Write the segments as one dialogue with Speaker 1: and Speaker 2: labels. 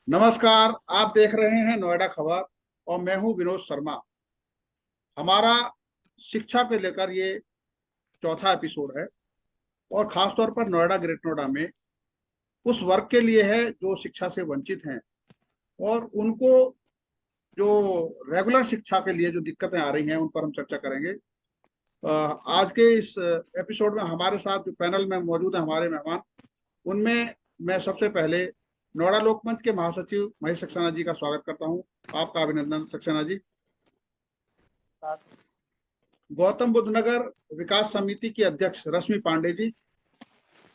Speaker 1: नमस्कार। आप देख रहे हैं नोएडा खबर और मैं हूं विनोद शर्मा। हमारा शिक्षा को लेकर ये चौथा एपिसोड है और खास तौर पर नोएडा ग्रेट नोएडा में उस वर्ग के लिए है जो शिक्षा से वंचित हैं और उनको जो रेगुलर शिक्षा के लिए जो दिक्कतें आ रही हैं उन पर हम चर्चा करेंगे। आज के इस एपिसोड में हमारे साथ जो पैनल में मौजूद है हमारे मेहमान, उनमें मैं सबसे पहले नोएडा लोकमंच के महासचिव महेश सक्सेना जी का स्वागत करता हूं। आपका अभिनंदन सक्सेना जी। गौतम बुद्ध नगर विकास समिति की अध्यक्ष रश्मि पांडे जी,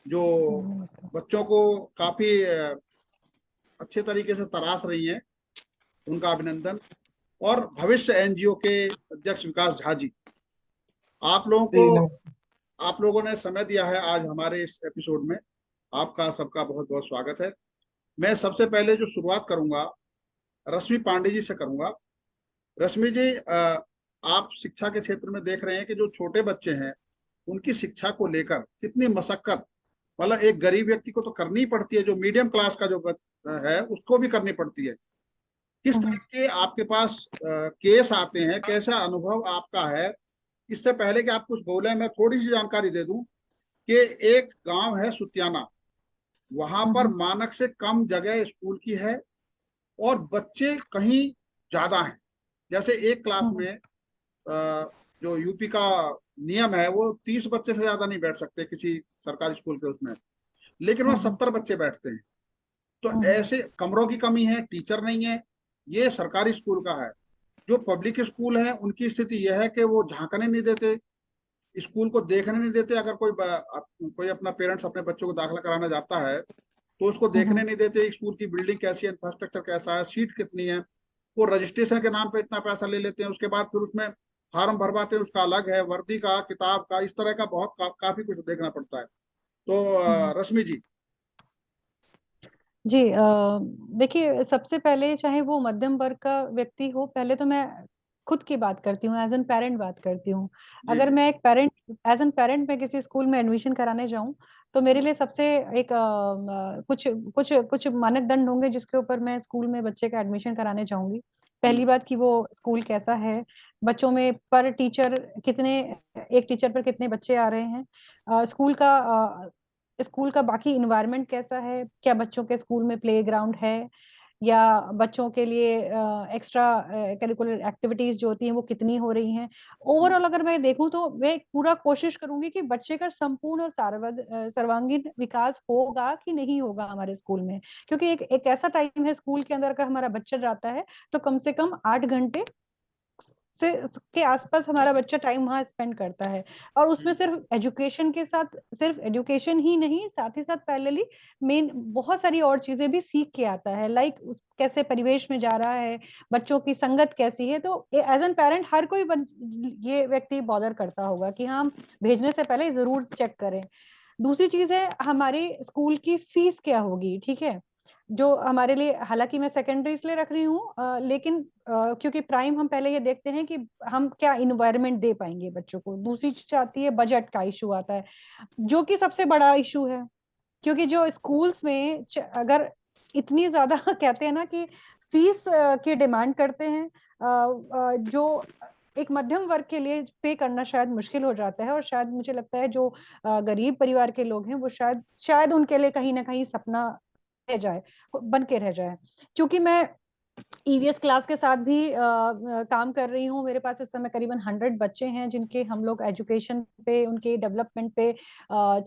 Speaker 1: जो
Speaker 2: नमस्कार।
Speaker 1: बच्चों को काफी अच्छे तरीके से तराश रही हैं, उनका अभिनंदन। और भविष्य एनजीओ के अध्यक्ष विकास झा जी, आप लोगों
Speaker 2: जी
Speaker 1: को
Speaker 2: नमस्कार।
Speaker 1: आप लोगों ने समय दिया है आज हमारे इस एपिसोड में। आपका सबका बहुत बहुत स्वागत है। मैं सबसे पहले जो शुरुआत करूंगा रश्मि पांडे जी से करूंगा। रश्मि जी, आप शिक्षा के क्षेत्र में देख रहे हैं कि जो छोटे बच्चे हैं उनकी शिक्षा को लेकर कितनी मशक्कत, मतलब एक गरीब व्यक्ति को तो करनी ही पड़ती है, जो मीडियम क्लास का जो है उसको भी करनी पड़ती है। किस तरह के आपके पास केस आते हैं, कैसा अनुभव आपका है? इससे पहले कि आप कुछ बोले, मैं थोड़ी सी जानकारी दे दूं कि एक गांव है सुतियाना, वहां पर मानक से कम जगह स्कूल की है और बच्चे कहीं ज्यादा हैं। जैसे एक क्लास में जो यूपी का नियम है वो 30 बच्चे से ज्यादा नहीं बैठ सकते किसी सरकारी स्कूल के उसमें, लेकिन वहाँ 70 बच्चे बैठते हैं। तो ऐसे कमरों की कमी है, टीचर नहीं है। ये सरकारी स्कूल का है। जो पब्लिक स्कूल है उनकी स्थिति यह है कि वो झांकने नहीं देते, स्कूल को देखने नहीं देते। अगर कोई अपना पेरेंट्स अपने बच्चों को दाखिला कराना जाता है तो उसको देखने नहीं देते स्कूल की बिल्डिंग कैसी है, इंफ्रास्ट्रक्चर कैसा है, सीट कितनी है। वो रजिस्ट्रेशन के नाम पे इतना पैसा ले लेते हैं, उसके बाद फिर उसमें फॉर्म भरवाते हैं, उसका अलग है, वर्दी का, किताब का, इस तरह का बहुत काफी कुछ देखना पड़ता है। तो रश्मि जी।
Speaker 2: जी देखिए, सबसे पहले चाहे वो मध्यम वर्ग का व्यक्ति हो, पहले तो मैं खुद की बात करती हूँ, एज एन पेरेंट बात करती हूँ।
Speaker 1: जी
Speaker 2: अगर
Speaker 1: जी।
Speaker 2: मैं एक पेरेंट, एज एन पेरेंट मैं किसी स्कूल में एडमिशन कराने जाऊं, तो मेरे लिए सबसे एक कुछ कुछ कुछ मानदंड होंगे जिसके ऊपर मैं स्कूल में बच्चे का एडमिशन कराने जाऊंगी। पहली बात कि वो स्कूल कैसा है, बच्चों में पर टीचर कितने, एक टीचर पर कितने बच्चे आ रहे हैं, स्कूल का बाकी इन्वायरमेंट कैसा है, क्या बच्चों के स्कूल में प्ले ग्राउंड है या बच्चों के लिए एक्स्ट्रा करिकुलर एक्टिविटीज जो होती हैं वो कितनी हो रही हैं। ओवरऑल अगर मैं देखूं तो मैं पूरा कोशिश करूंगी कि बच्चे का संपूर्ण और सर्वांगीण विकास होगा कि नहीं होगा हमारे स्कूल में। क्योंकि एक ऐसा टाइम है स्कूल के अंदर, अगर हमारा बच्चा जाता है तो कम से कम 8 घंटे से के आसपास हमारा बच्चा टाइम वहां स्पेंड करता है। और उसमें सिर्फ एजुकेशन के साथ, सिर्फ एजुकेशन ही नहीं, साथ ही साथ पैरेलली मेन बहुत सारी और चीजें भी सीख के आता है। लाइक कैसे परिवेश में जा रहा है, बच्चों की संगत कैसी है। तो एज एन पेरेंट हर कोई ये व्यक्ति बॉदर करता होगा कि हाँ, भेजने से पहले जरूर चेक करें। दूसरी चीज है हमारी स्कूल की फीस क्या होगी, ठीक है। जो हमारे लिए, हालांकि मैं सेकेंडरी इसलिए रख रही हूँ, लेकिन क्योंकि प्राइम हम पहले ये देखते हैं कि हम क्या इन्वायरमेंट दे पाएंगे बच्चों को। दूसरी चीज आती है बजट का इशू आता है, जो कि सबसे बड़ा इशू है। क्योंकि जो स्कूल्स में अगर इतनी ज्यादा कहते हैं ना कि फीस की डिमांड करते हैं, जो एक मध्यम वर्ग के लिए पे करना शायद मुश्किल हो जाता है। और शायद मुझे लगता है जो गरीब परिवार के लोग हैं वो शायद शायद उनके लिए कहीं ना कहीं सपना रह जाए, बन के रह जाए। क्योंकि मैं ईवीएस क्लास के साथ भी काम कर रही हूँ। मेरे पास इस समय करीबन 100 बच्चे हैं जिनके हम लोग एजुकेशन पे, उनके डेवलपमेंट पे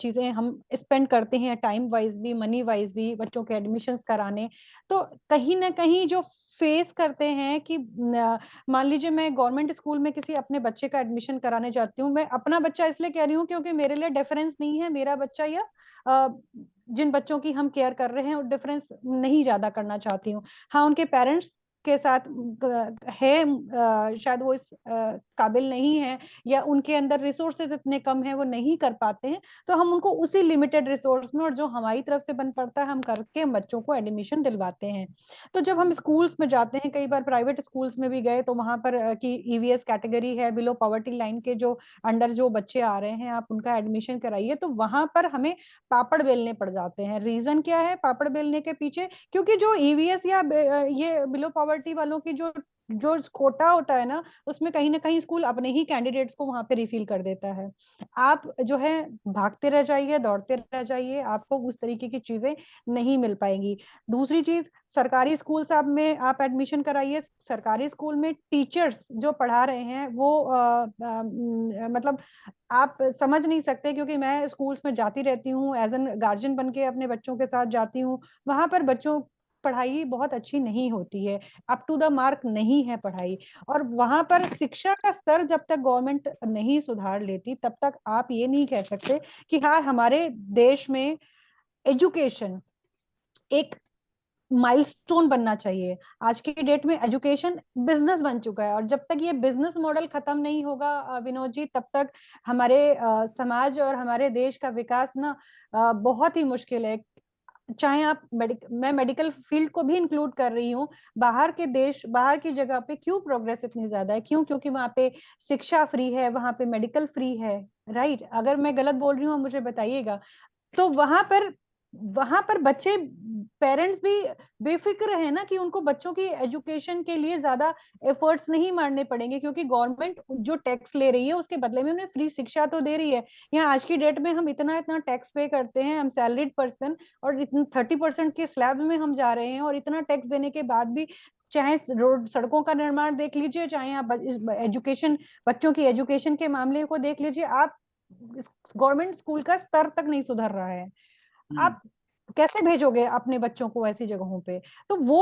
Speaker 2: चीजें हम स्पेंड करते हैं, टाइम वाइज भी, मनी वाइज भी, बच्चों के एडमिशन्स कराने। तो कहीं ना कहीं जो फेस करते हैं कि मान लीजिए मैं गवर्नमेंट स्कूल में किसी अपने बच्चे का एडमिशन कराने जाती हूँ, मैं अपना बच्चा इसलिए कह रही हूँ क्योंकि मेरे लिए डिफरेंस नहीं है, मेरा बच्चा या अ, जिन बच्चों की हम केयर कर रहे हैं, डिफरेंस नहीं ज्यादा करना चाहती हूँ। हाँ, उनके पेरेंट्स के साथ है, शायद वो इस काबिल नहीं है, या उनके अंदर रिसोर्सेज इतने कम है, वो नहीं कर पाते हैं, तो हम उनको उसी लिमिटेड रिसोर्स में और जो हमारी तरफ से बन पड़ता है हम करके बच्चों को एडमिशन दिलवाते हैं। तो जब हम स्कूल्स में जाते हैं, कई बार प्राइवेट स्कूल्स में भी गए, तो वहां पर की ईवीएस कैटेगरी है, बिलो पॉवर्टी लाइन के जो अंडर जो बच्चे आ रहे हैं, आप उनका एडमिशन कराइए, तो वहां पर हमें पापड़ बेलने पड़ जाते हैं। रीजन क्या है पापड़ बेलने के पीछे? क्योंकि जो ईवीएस या ये बिलो पॉवर्टी वालों की जो जो कोटा होता है ना, उसमें कहीं ना कहीं स्कूल अपने ही कैंडिडेट्स को वहां पे रिफिल कर देता है। आप जो है भागते रह जाइए, दौड़ते रह जाइए, आपको उस तरीके की चीजें नहीं मिल पाएंगी। दूसरी चीज, सरकारी स्कूल साहब में आप एडमिशन कराइए, सरकारी स्कूल में टीचर्स जो पढ़ा रहे हैं वो मतलब आप समझ नहीं सकते, क्योंकि मैं स्कूल्स में जाती रहती हूँ, एज एन गार्जियन बन के अपने बच्चों के साथ जाती हूँ। वहां पर बच्चों पढ़ाई बहुत अच्छी नहीं होती है, अप टू द मार्क नहीं है पढ़ाई। और वहां पर शिक्षा का स्तर जब तक गवर्नमेंट नहीं सुधार लेती, तब तक आप ये नहीं कह सकते कि हाँ हमारे देश में एजुकेशन एक माइलस्टोन बनना चाहिए। आज की डेट में एजुकेशन बिजनेस बन चुका है, और जब तक ये बिजनेस मॉडल खत्म नहीं होगा विनोद जी, तब तक हमारे समाज और हमारे देश का विकास ना बहुत ही मुश्किल है। चाहे आप मैं मेडिकल फील्ड को भी इंक्लूड कर रही हूँ। बाहर के देश, बाहर की जगह पे क्यों प्रोग्रेस इतनी ज्यादा है? क्यों? क्योंकि वहां पे शिक्षा फ्री है, वहां पे मेडिकल फ्री है। राइट? अगर मैं गलत बोल रही हूँ मुझे बताइएगा। तो वहां पर बच्चे, पेरेंट्स भी बेफिक्र है ना कि उनको बच्चों की एजुकेशन के लिए ज्यादा एफर्ट्स नहीं मारने पड़ेंगे, क्योंकि गवर्नमेंट जो टैक्स ले रही है उसके बदले में उन्हें फ्री शिक्षा तो दे रही है। यहाँ आज की डेट में हम इतना इतना टैक्स पे करते हैं, हम सैलरीड पर्सन, और इतने 30% के स्लैब में हम जा रहे हैं, और इतना टैक्स देने के बाद भी, चाहे रोड सड़कों का निर्माण देख लीजिए, चाहे आप एजुकेशन, बच्चों की एजुकेशन के मामले को देख लीजिए, आप गवर्नमेंट स्कूल का स्तर तक नहीं सुधर रहा है।
Speaker 1: हम्म।
Speaker 2: आप कैसे भेजोगे अपने बच्चों को ऐसी जगहों पे? तो वो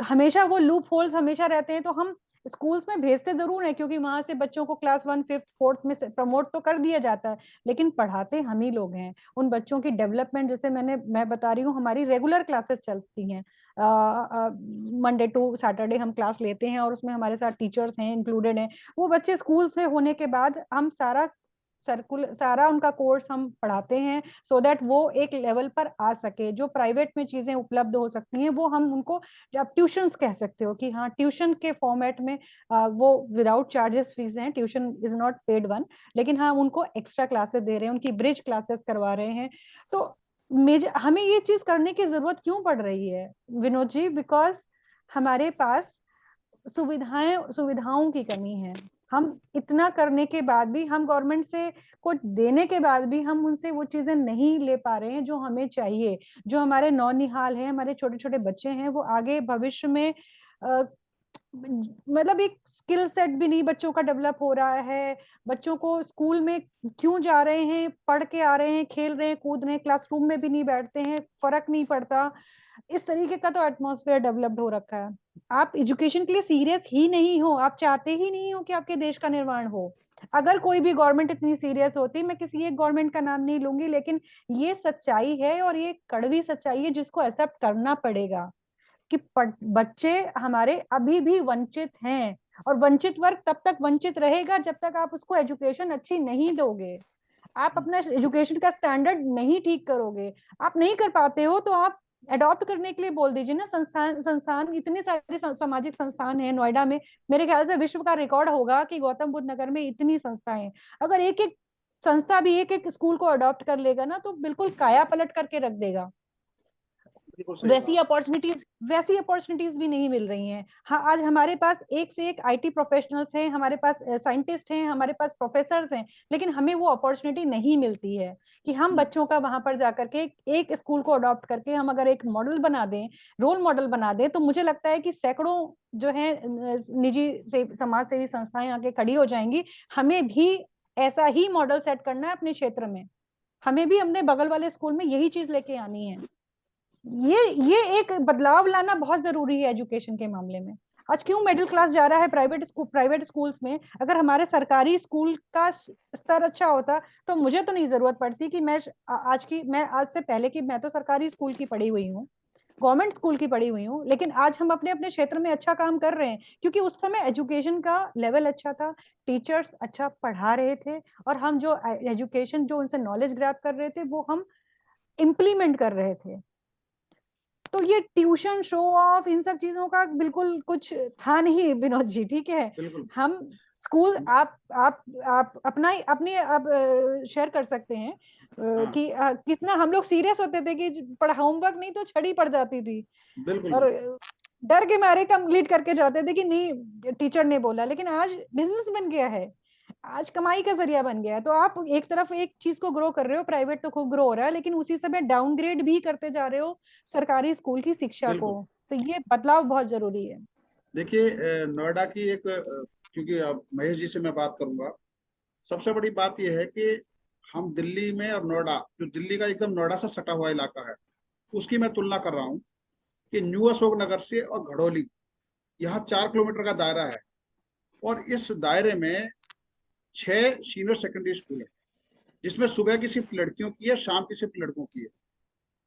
Speaker 2: हमेशा वो लूप होल्स हमेशा रहते हैं। तो हम स्कूल्स में भेजते जरूर है, क्योंकि वहां से बच्चों को क्लास 1 5th 4th में प्रमोट तो कर दिया जाता है, लेकिन पढ़ाते हम ही लोग हैं। उन बच्चों की डेवलपमेंट, जैसे मैं बता रही हूँ, हमारी रेगुलर क्लासेस चलती हैं, मंडे टू सैटरडे हम क्लास लेते हैं, और उसमें हमारे साथ टीचर्स हैं, इंक्लूडेड हैं। वो बच्चे स्कूल से होने के बाद हम सारा उनका कोर्स हम पढ़ाते हैं, सो दैट वो एक लेवल पर आ सके। जो प्राइवेट में चीजें उपलब्ध हो सकती हैं वो हम उनको, आप ट्यूशंस कह सकते हो कि हाँ ट्यूशन के फॉर्मेट में, वो विदाउट चार्जेस फीस हैं, tuition is not paid one, लेकिन हाँ उनको एक्स्ट्रा क्लासेस दे रहे हैं, उनकी ब्रिज क्लासेस करवा रहे हैं। तो मेजर हमें ये चीज करने की जरूरत क्यों पड़ रही है विनोद जी? बिकॉज हमारे पास सुविधाओं की कमी है। हम इतना करने के बाद भी, हम गवर्नमेंट से कुछ देने के बाद भी, हम उनसे वो चीजें नहीं ले पा रहे हैं जो हमें चाहिए। जो हमारे नौनिहाल हैं, हमारे छोटे छोटे बच्चे हैं, वो आगे भविष्य में मतलब एक स्किल सेट भी नहीं बच्चों का डेवलप हो रहा है। बच्चों को स्कूल में क्यों जा रहे हैं, पढ़ के आ रहे हैं, खेल रहे हैं, कूद रहे हैं, क्लासरूम में भी नहीं बैठते हैं, फर्क नहीं पड़ता। इस तरीके का तो एटमॉस्फेयर डेवलप्ड हो रखा है। आप एजुकेशन के लिए सीरियस ही नहीं हो, आप चाहते ही नहीं हो कि आपके देश का निर्माण हो। अगर कोई भी गवर्नमेंट इतनी सीरियस होती, मैं किसी एक गवर्नमेंट का नाम नहीं लूंगी, लेकिन ये सच्चाई है, और ये कड़वी सच्चाई है जिसको एक्सेप्ट करना पड़ेगा कि बच्चे हमारे अभी भी वंचित हैं। और वंचित वर्ग तब तक वंचित रहेगा जब तक आप उसको एजुकेशन अच्छी नहीं दोगे, आप अपना एजुकेशन का स्टैंडर्ड नहीं ठीक करोगे। आप नहीं कर पाते हो तो आप अडॉप्ट करने के लिए बोल दीजिए ना। संस्थान संस्थान इतने सारे सामाजिक संस्थान हैं नोएडा में, मेरे ख्याल से विश्व का रिकॉर्ड होगा कि गौतम बुद्ध नगर में इतनी संस्थाएं हैं। अगर एक एक संस्था भी एक एक स्कूल को अडॉप्ट कर लेगा ना, तो बिल्कुल काया पलट करके रख देगा।
Speaker 1: बिल्कुल सही कहा।
Speaker 2: वैसी अपॉर्चुनिटीज भी नहीं मिल रही हैं। हाँ, आज हमारे पास एक से एक आईटी प्रोफेशनल्स हैं, हमारे पास साइंटिस्ट हैं, हमारे पास प्रोफेसर्स हैं, लेकिन हमें वो अपॉर्चुनिटी नहीं मिलती है कि हम बच्चों का वहां पर जाकर के एक स्कूल को अडॉप्ट करके हम अगर एक मॉडल बना दें, रोल मॉडल बना दें, तो मुझे लगता है कि सैकड़ों जो है निजी से समाज सेवी संस्थाएं आके खड़ी हो जाएंगी। हमें भी ऐसा ही मॉडल सेट करना है अपने क्षेत्र में, हमें भी अपने बगल वाले स्कूल में यही चीज लेके आनी है। ये एक बदलाव लाना बहुत जरूरी है एजुकेशन के मामले में। आज क्यों मिडिल क्लास जा रहा है प्राइवेट स्कूल्स में? अगर हमारे सरकारी स्कूल का स्तर अच्छा होता, तो मुझे तो नहीं जरूरत पड़ती कि मैं आज से पहले की, मैं तो सरकारी स्कूल की पढ़ी हुई हूँ, गवर्नमेंट स्कूल की पढ़ी हुई हूँ, लेकिन आज हम अपने-अपने क्षेत्र में अच्छा काम कर रहे हैं, क्योंकि उस समय एजुकेशन का लेवल अच्छा था, टीचर्स अच्छा पढ़ा रहे थे और हम जो एजुकेशन जो उनसे नॉलेज ग्रैब कर रहे थे, वो हम इम्प्लीमेंट कर रहे थे। तो ये ट्यूशन, शो ऑफ इन सब चीज़ों का बिल्कुल कुछ था नहीं विनोद जी, ठीक है?
Speaker 1: बिल्कुल।
Speaker 2: हम स्कूल आप अपना ही अपनी अब शेयर कर सकते हैं
Speaker 1: हाँ,
Speaker 2: कि कितना हम लोग सीरियस होते थे कि पढ़ होमवर्क नहीं तो छड़ी पड़ जाती थी
Speaker 1: बिल्कुल,
Speaker 2: और
Speaker 1: बिल्कुल।
Speaker 2: डर के मारे कंप्लीट करके जाते थे कि नहीं टीचर ने बोला, लेकिन आज बिज़नेस बन गया है। आज कमाई का ज़रिया बन गया है, तो आप एक तरफ एक चीज़ को ग्रो कर रहे हो, प्राइवेट तो खूब ग्रो हो रहा है, लेकिन उसी समय डाउनग्रेड भी करते जा रहे हो सरकारी स्कूल की शिक्षा को,
Speaker 1: बिल्कुल।
Speaker 2: तो ये बदलाव बहुत ज़रूरी है।
Speaker 1: देखिए नोएडा की एक क्योंकि अब महेश जी से मैं बात करूंगा, सबसे बड़ी बात यह है कि हम दिल्ली में और नोएडा, जो दिल्ली का एकदम नोएडा से सटा हुआ इलाका है, उसकी मैं तुलना कर रहा हूँ कि न्यू अशोक नगर से और घड़ोली, यहाँ 4 किलोमीटर का दायरा है और इस दायरे में 6 सीनियर सेकेंडरी स्कूल है, जिसमें सुबह की सिर्फ लड़कियों की है, शाम की सिर्फ लड़कों की है।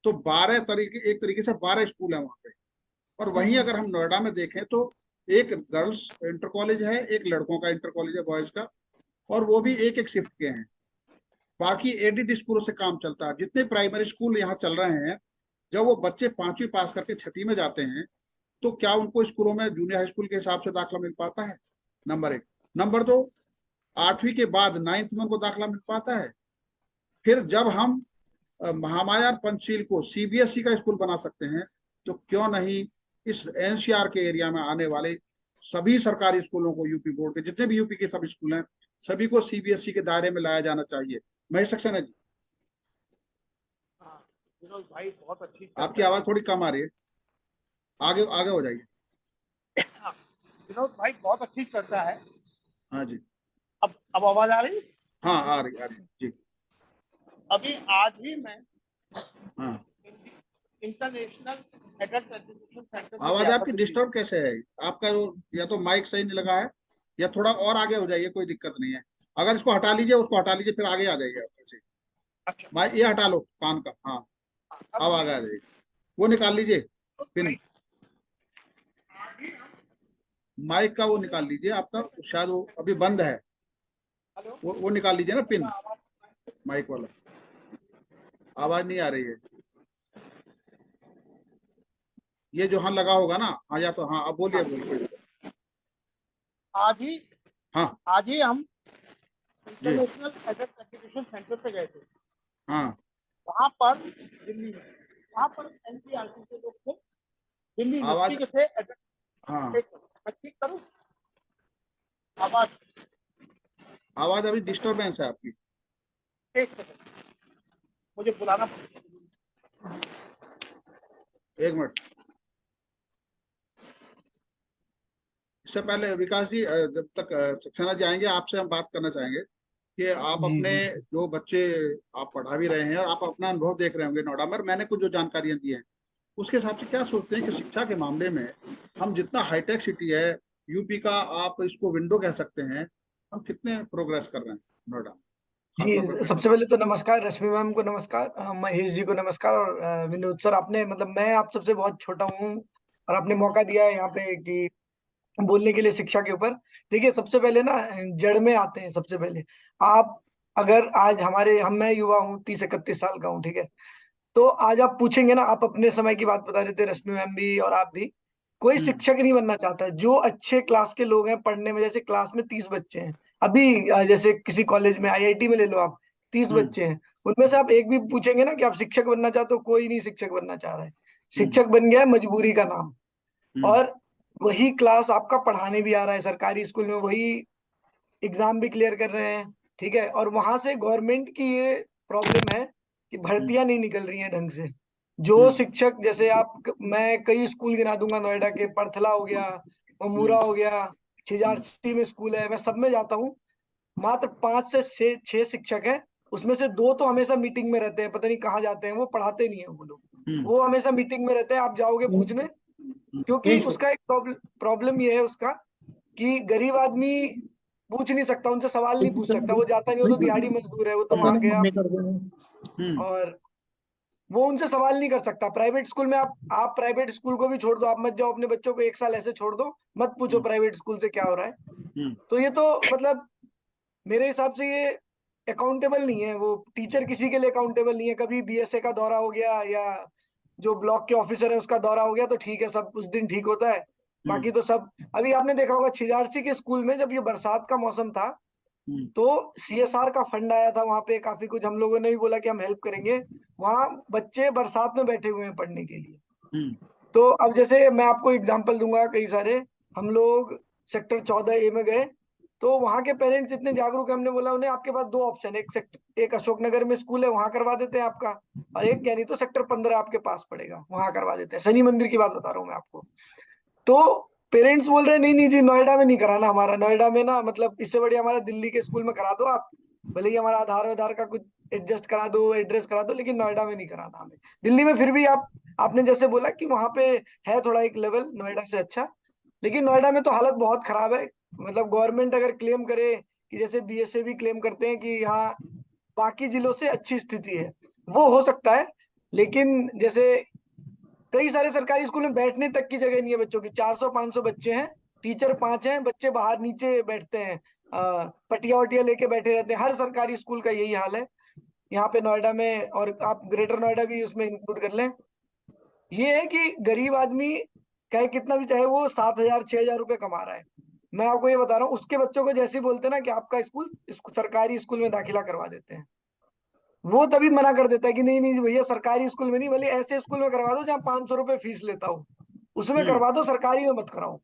Speaker 1: तो 12 तरीके, एक तरीके से 12 स्कूल है वहाँ पे। और वहीं
Speaker 2: हुँ,
Speaker 1: अगर हम नोएडा में देखें तो एक गर्ल्स इंटर कॉलेज है, एक लड़कों का इंटर कॉलेज है बॉयज का, और वो भी एक एक शिफ्ट के हैं। बाकी एडिड स्कूलों से काम चलता है। जितने प्राइमरी स्कूल यहाँ चल रहे हैं, जब वो बच्चे 5वीं पास करके 6ठी में जाते हैं, तो क्या उनको स्कूलों में जूनियर हाई स्कूल के हिसाब से दाखिला मिल पाता है? नंबर एक। नंबर दो, 8वीं के बाद 9th में उनको दाखिला मिल पाता है? फिर जब हम महामाया और पंचशील को सीबीएसई का स्कूल बना सकते हैं, तो क्यों नहीं इस एनसीआर के एरिया में आने वाले सभी सरकारी स्कूलों को, यूपी बोर्ड के जितने भी यूपी के सब स्कूल हैं, सभी को सीबीएसई के दायरे में लाया जाना चाहिए। महेश सक्सेना जी,
Speaker 3: हाँ, विनोद भाई बहुत अच्छी
Speaker 1: आपकी
Speaker 3: चर्चा
Speaker 1: आवाज थोड़ी कम आ रही है, आगे आगे हो जाइए।
Speaker 3: हाँ, विनोद भाई बहुत अच्छी चर्चा है।
Speaker 1: हाँ जी।
Speaker 3: अब आवाज आ रही?
Speaker 1: हाँ, आ रही जी।
Speaker 3: अभी आज ही मैं
Speaker 1: हाँ,
Speaker 3: इंटरनेशनल एडल्ट एजुकेशन सेंटर में
Speaker 1: आवाज
Speaker 3: गया था
Speaker 1: आपकी
Speaker 3: दिल्ली।
Speaker 1: डिस्टर्ब कैसे है? आपका जो, या तो माइक सही नहीं लगा है, या थोड़ा और आगे हो जाइए, कोई दिक्कत नहीं है। अगर इसको हटा लीजिए, उसको हटा लीजिए, फिर आगे आ जाइए आप ऐसे।
Speaker 3: अच्छा,
Speaker 1: माइक ये हटा लो कान का, हाँ।
Speaker 3: हाँ,
Speaker 1: अब
Speaker 3: अब
Speaker 1: आगे आ जाइए, वो निकाल लीजिए पिन,
Speaker 3: भाई आज ही हम
Speaker 1: माइक का वो निकाल लीजिए आपका, शायद वो अभी बंद है।
Speaker 3: हेलो,
Speaker 1: वो निकाल लीजिए ना
Speaker 3: मेरा
Speaker 1: पिन,
Speaker 3: आवाज
Speaker 1: माइक वाला। आवाज नहीं आ रही है। ये जो हाँ लगा होगा ना, हाँ, या तो हाँ, अब बोलिए, बोलिए, कोई दिक्कत
Speaker 3: आज ही
Speaker 1: हाँ
Speaker 3: आज ही हम
Speaker 1: जी।
Speaker 3: इंटरनेशनल एडल्ट एजुकेशन सेंटर पे गए थे।
Speaker 1: हाँ,
Speaker 3: वहाँ पर दिल्ली में, वहाँ पर एनसीईआरटी के लोग थे, दिल्ली यूनिवर्सिटी
Speaker 1: आवाज,
Speaker 3: के थे।
Speaker 1: हाँ,
Speaker 3: मैं ठीक करूँ आवाज?
Speaker 1: आवाज अभी डिस्टरबेंस है आपकी।
Speaker 3: एक सेकंड, मुझे बुलाना पड़ेगा।
Speaker 1: 1 मिनट। इससे पहले विकास जी, जब तक सक्सेना जी आएंगे, आपसे हम बात करना चाहेंगे कि आप
Speaker 4: जी
Speaker 1: अपने
Speaker 4: जी
Speaker 1: जो बच्चे आप पढ़ा भी रहे हैं और आप अपना अनुभव देख रहे होंगे नोएडा में, मैंने कुछ जो जानकारियां दी हैं, उसके हिसाब से क्या सोचते हैं कि शिक्षा के मामले में हम जितना हाईटेक सिटी है यूपी का, आप इसको विंडो कह सकते हैं, हम कितने प्रोग्रेस कर रहे हैं नोएडा में, खासतौर पर
Speaker 4: जी।
Speaker 1: पहले।
Speaker 4: सबसे पहले तो नमस्कार, रश्मि मैम को नमस्कार, महेश जी को नमस्कार और विनोद सर, आपने मतलब मैं आप सबसे बहुत छोटा हूँ और आपने मौका दिया है यहाँ पे कि बोलने के लिए शिक्षा के ऊपर। देखिए सबसे पहले ना जड़ में आते हैं। सबसे पहले आप अगर आज हमारे हम मैं युवा हूँ, 30-31 साल का हूँ, ठीक है। तो आज आप पूछेंगे ना, आप अपने समय की बात बता रहे थे रश्मि मैम भी और आप भी, कोई
Speaker 1: हम्म।
Speaker 4: शिक्षक नहीं बनना चाहता है। जो अच्छे क्लास के लोग हैं पढ़ने में, जैसे क्लास में 30 बच्चे हैं अभी, जैसे किसी कॉलेज में आईआईटी में ले लो आप, 30
Speaker 1: हम्म।
Speaker 4: बच्चे हैं, उनमें से आप एक भी पूछेंगे ना कि आप शिक्षक बनना चाहते हो, कोई नहीं शिक्षक बनना चाह रहा है।
Speaker 1: हम्म।
Speaker 4: शिक्षक बन गया है मजबूरी का नाम।
Speaker 1: हम्म।
Speaker 4: और वही क्लास आपका पढ़ाने भी आ रहा है सरकारी स्कूल में, वही एग्जाम भी क्लियर कर रहे हैं, ठीक है। और वहां से गवर्नमेंट की ये प्रॉब्लम है कि
Speaker 1: हम्म।
Speaker 4: भर्तियां नहीं निकल रही हैं ढंग से। जो
Speaker 1: हम्म।
Speaker 4: शिक्षक, जैसे मैं कई स्कूल गिना दूंगा नोएडा के, परथला हो गया,
Speaker 1: हम्म।
Speaker 4: ममूरा हो गया,
Speaker 1: हम्म।
Speaker 4: छिजारसी में स्कूल है, मैं सब में जाता हूँ। मात्र 5 से 6 शिक्षक हैं, उसमें से 2 तो हमेशा मीटिंग में रहते हैं, पता नहीं कहाँ जाते हैं, वो पढ़ाते नहीं है वो लोग।
Speaker 1: हम्म।
Speaker 4: वो हमेशा मीटिंग में रहते हैं, आप जाओगे पूछने। क्योंकि
Speaker 1: हम्म।
Speaker 4: उसका एक प्रॉब्लम ये है उसका, कि गरीब आदमी पूछ नहीं सकता, उनसे सवाल नहीं पूछ सकता, वो जाता नहीं, वो तो दिहाड़ी मजदूर है, वो तो वहां गया।
Speaker 1: हम्म।
Speaker 4: और वो उनसे सवाल नहीं कर सकता। प्राइवेट स्कूल में आप प्राइवेट स्कूल को भी छोड़ दो, आप मत जाओ अपने बच्चों को 1 साल ऐसे छोड़ दो, मत पूछो प्राइवेट स्कूल से क्या हो रहा है। तो ये तो मतलब मेरे हिसाब से ये अकाउंटेबल नहीं है, वो टीचर किसी के लिए अकाउंटेबल नहीं है। कभी बीएसए का दौरा हो गया या जो ब्लॉक के ऑफिसर है उसका दौरा हो गया तो ठीक है, सब उस दिन ठीक होता है, बाकी तो सब। अभी आपने देखा होगा छिजारसी के स्कूल में जब ये बरसात का मौसम था तो सीएसआर का फंड आया था, वहां पे काफी कुछ हम लोगों ने भी बोला कि हम हेल्प करेंगे। वहां बच्चे बरसात में बैठे हुए हैं पढ़ने के लिए। तो अब जैसे मैं आपको एग्जांपल दूंगा कई सारे, हम लोग सेक्टर 14A में गए तो वहां के पेरेंट्स इतने जागरूक है, हमने बोला उन्हें आपके पास 2 ऑप्शन, एक अशोकनगर में स्कूल है वहां करवा देते हैं आपका, और एक यानी तो सेक्टर 15 आपके पास पड़ेगा वहां करवा देते हैं। शनि मंदिर की बात बता रहा हूँ मैं आपको। तो पेरेंट्स बोल रहे हैं नहीं नहीं जी, नोएडा में नहीं कराना हमारा, नोएडा में ना मतलब इससे बढ़िया हमारा दिल्ली के स्कूल में करा दो आप, भले ही हमारा आधार का कुछ एडजस्ट करा दो, एड्रेस करा दो, लेकिन नोएडा में नहीं कराना हमें। दिल्ली में फिर भी आपने जैसे बोला कि वहां पे है थोड़ा एक लेवल नोएडा से अच्छा, लेकिन नोएडा में तो हालत बहुत खराब है। मतलब गवर्नमेंट अगर क्लेम करे कि जैसे बीएसए भी क्लेम करते हैं कि यहाँ बाकी जिलों से अच्छी स्थिति है, वो हो सकता है, लेकिन जैसे कई सारे सरकारी स्कूल में बैठने तक की जगह नहीं है बच्चों की। 400-500 बच्चे हैं, टीचर 5 हैं, बच्चे बाहर नीचे बैठते हैं, पटिया वटिया लेके बैठे रहते हैं। हर सरकारी स्कूल का यही हाल है यहाँ पे नोएडा में, और आप ग्रेटर नोएडा भी उसमें इंक्लूड कर लें। ये है कि गरीब आदमी चाहे कितना भी, चाहे वो 7,000-6,000 रुपए कमा रहा है, मैं आपको ये बता रहा हूँ, उसके बच्चों को जैसे ही बोलते हैं ना कि आपका स्कूल सरकारी स्कूल में दाखिला करवा देते हैं, वो तभी मना कर देता है कि नहीं नहीं भैया सरकारी स्कूल में नहीं, भले ऐसे स्कूल में करवा दो जहाँ 500 रुपए फीस लेता हूँ, उसमें करवा दो, सरकारी में मत कराओ।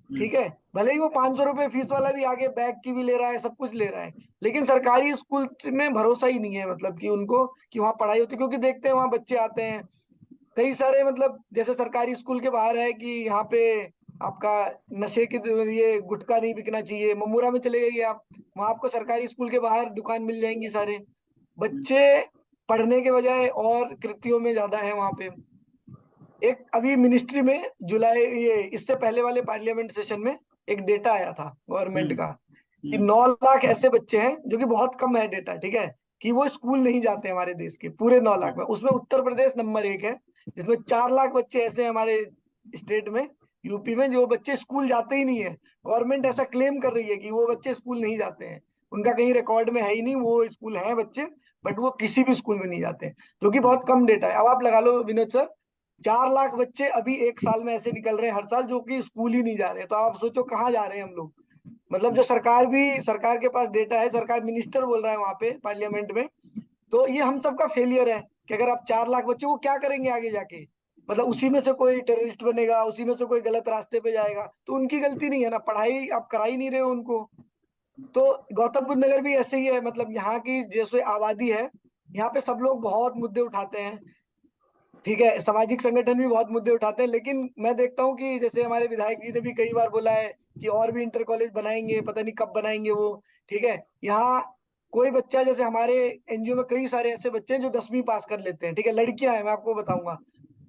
Speaker 4: ठीक है, भले ही वो 500 रुपए फीस वाला भी आगे बैग की भी ले रहा है, सब कुछ ले रहा है, लेकिन सरकारी स्कूल में भरोसा ही नहीं है, मतलब कि उनको कि वहाँ पढ़ाई होती, क्योंकि देखते हैं वहाँ बच्चे आते हैं कई सारे, मतलब जैसे सरकारी स्कूल के बाहर है कि यहाँ पे आपका नशे की ये गुटखा नहीं बिकना चाहिए, ममूरा में चले गए आप, वहां आपको सरकारी स्कूल के बाहर दुकान मिल जाएंगी सारे। बच्चे पढ़ने के बजाय और कृतियों में ज्यादा है वहां पे। एक अभी मिनिस्ट्री में जुलाई, ये इससे पहले वाले पार्लियामेंट सेशन में एक डेटा आया था गवर्नमेंट का कि 9 लाख ऐसे बच्चे हैं, जो कि बहुत कम है डेटा, ठीक है, कि वो स्कूल नहीं जाते हमारे देश के पूरे 9 लाख में। उसमें उत्तर प्रदेश नंबर 1 है, जिसमें 4 लाख बच्चे ऐसे हैं हमारे स्टेट में, यूपी में, जो बच्चे स्कूल जाते ही नहीं है। गवर्नमेंट ऐसा क्लेम कर रही है कि वो बच्चे स्कूल नहीं जाते हैं, उनका कहीं रिकॉर्ड में है ही नहीं, वो स्कूल है बच्चे, बट वो किसी भी स्कूल में नहीं जाते, जो कि बहुत कम डेटा है। अब आप लगा लो विनोद सर, 4 लाख बच्चे अभी 1 साल में ऐसे निकल रहे हैं हर साल, जो कि स्कूल ही नहीं जा रहे हैं। तो आप सोचो कहाँ जा रहे हैं हम लोग। मतलब जो सरकार के पास डेटा है, सरकार मिनिस्टर बोल रहा है वहां पे पार्लियामेंट में, तो ये हम सबका फेलियर है कि अगर आप 4 लाख बच्चों को क्या करेंगे आगे जाके, मतलब उसी में से कोई टेररिस्ट बनेगा, उसी में से कोई गलत रास्ते पे जाएगा, तो उनकी गलती नहीं है ना, पढ़ाई आप करा ही नहीं रहे हो उनको। तो गौतम बुद्ध नगर भी ऐसे ही है, मतलब यहाँ की जैसे आबादी है, यहाँ पे सब लोग बहुत मुद्दे उठाते हैं, ठीक है, सामाजिक संगठन भी बहुत मुद्दे उठाते हैं, लेकिन मैं देखता हूँ कि जैसे हमारे विधायक जी ने भी कई बार बोला है कि और भी इंटर कॉलेज बनाएंगे, पता नहीं कब बनाएंगे वो, ठीक है। यहाँ कोई बच्चा, जैसे हमारे एनजीओ में कई सारे ऐसे बच्चे हैं जो 10वीं पास कर लेते हैं, ठीक है, लड़कियां हैं, मैं आपको बताऊंगा,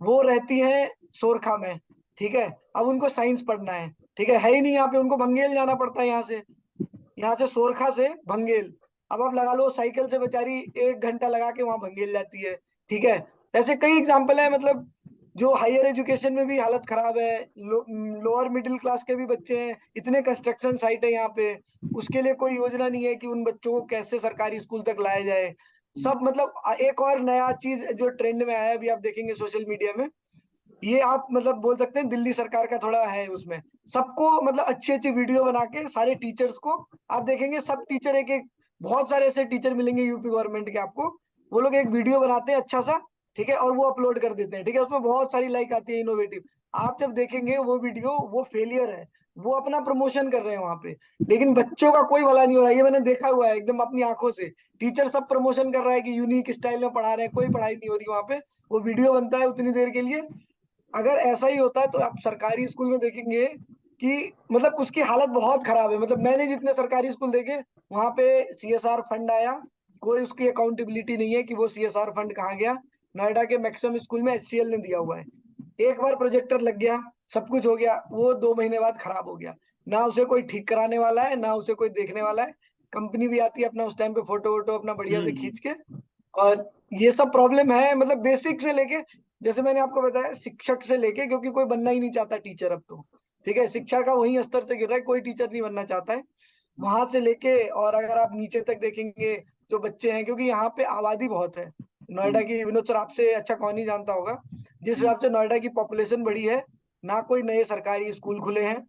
Speaker 4: वो रहती हैं सोरखा में, ठीक है, अब उनको साइंस पढ़ना है, ठीक है ही नहीं यहाँ पे, उनको भंगेल जाना पड़ता है, यहाँ से सोरखा से भंगेल। अब आप लगा लो साइकिल से बेचारी 1 घंटा लगा के वहां भंगेल जाती है, ठीक है। ऐसे कई एग्जाम्पल है, मतलब जो हायर एजुकेशन में भी हालत खराब है, लोअर मिडिल क्लास के भी बच्चे हैं, इतने कंस्ट्रक्शन साइट है यहाँ पे, उसके लिए कोई योजना नहीं है कि उन बच्चों को कैसे सरकारी स्कूल तक लाया जाए। सब मतलब एक और नया चीज जो ट्रेंड में आया है, अभी आप देखेंगे सोशल मीडिया में, ये आप मतलब बोल सकते हैं दिल्ली सरकार का थोड़ा है उसमें, सबको मतलब अच्छी अच्छी वीडियो बना के सारे टीचर्स को आप देखेंगे, सब टीचर एक एक, बहुत सारे ऐसे टीचर मिलेंगे यूपी गवर्नमेंट के आपको, वो लोग एक वीडियो बनाते हैं अच्छा सा, ठीक है, और वो अपलोड कर देते हैं, ठीक है, उसमें बहुत सारी लाइक आती है, इनोवेटिव। आप जब देखेंगे वो वीडियो, वो फेलियर है, वो अपना प्रमोशन कर रहे हैं वहां पे, लेकिन बच्चों का कोई भला नहीं हो रहा है, ये मैंने देखा हुआ है एकदम अपनी आंखों से। टीचर सब प्रमोशन कर रहा है कि यूनिक स्टाइल में पढ़ा रहे हैं, कोई पढ़ाई नहीं हो रही वहां पे, वो वीडियो बनता है उतनी देर के लिए। अगर ऐसा ही होता है तो आप सरकारी स्कूल में देखेंगे कि मतलब उसकी हालत बहुत खराब है। मतलब मैंने जितने सरकारी स्कूल देखे, वहां पे सीएसआर फंड आया, कोई उसकी अकाउंटेबिलिटी नहीं है कि वो सीएसआर फंड कहाँ गया। नोएडा के मैक्सिमम स्कूल में एचसीएल ने दिया हुआ है, एक बार प्रोजेक्टर लग गया, सब कुछ हो गया, वो 2 महीने बाद खराब हो गया, ना उसे कोई ठीक कराने वाला है, ना उसे कोई देखने वाला है। कंपनी भी आती है अपना उस टाइम पे फोटो वोटो अपना बढ़िया से खींच के और ये सब प्रॉब्लम है, मतलब बेसिक से लेके, जैसे मैंने आपको बताया शिक्षक से लेके, क्योंकि कोई बनना ही नहीं चाहता टीचर अब तो, ठीक है, शिक्षा का वही स्तर से गिर रहा है, कोई टीचर नहीं बनना चाहता है, वहां से लेके और अगर आप नीचे तक देखेंगे जो बच्चे हैं, क्योंकि यहाँ पे आबादी बहुत है नोएडा की, विनोद सर आपसे अच्छा कौन ही जानता होगा, जिस हिसाब से नोएडा की पॉपुलेशन बढ़ी है, ना कोई नए सरकारी स्कूल खुले हैं,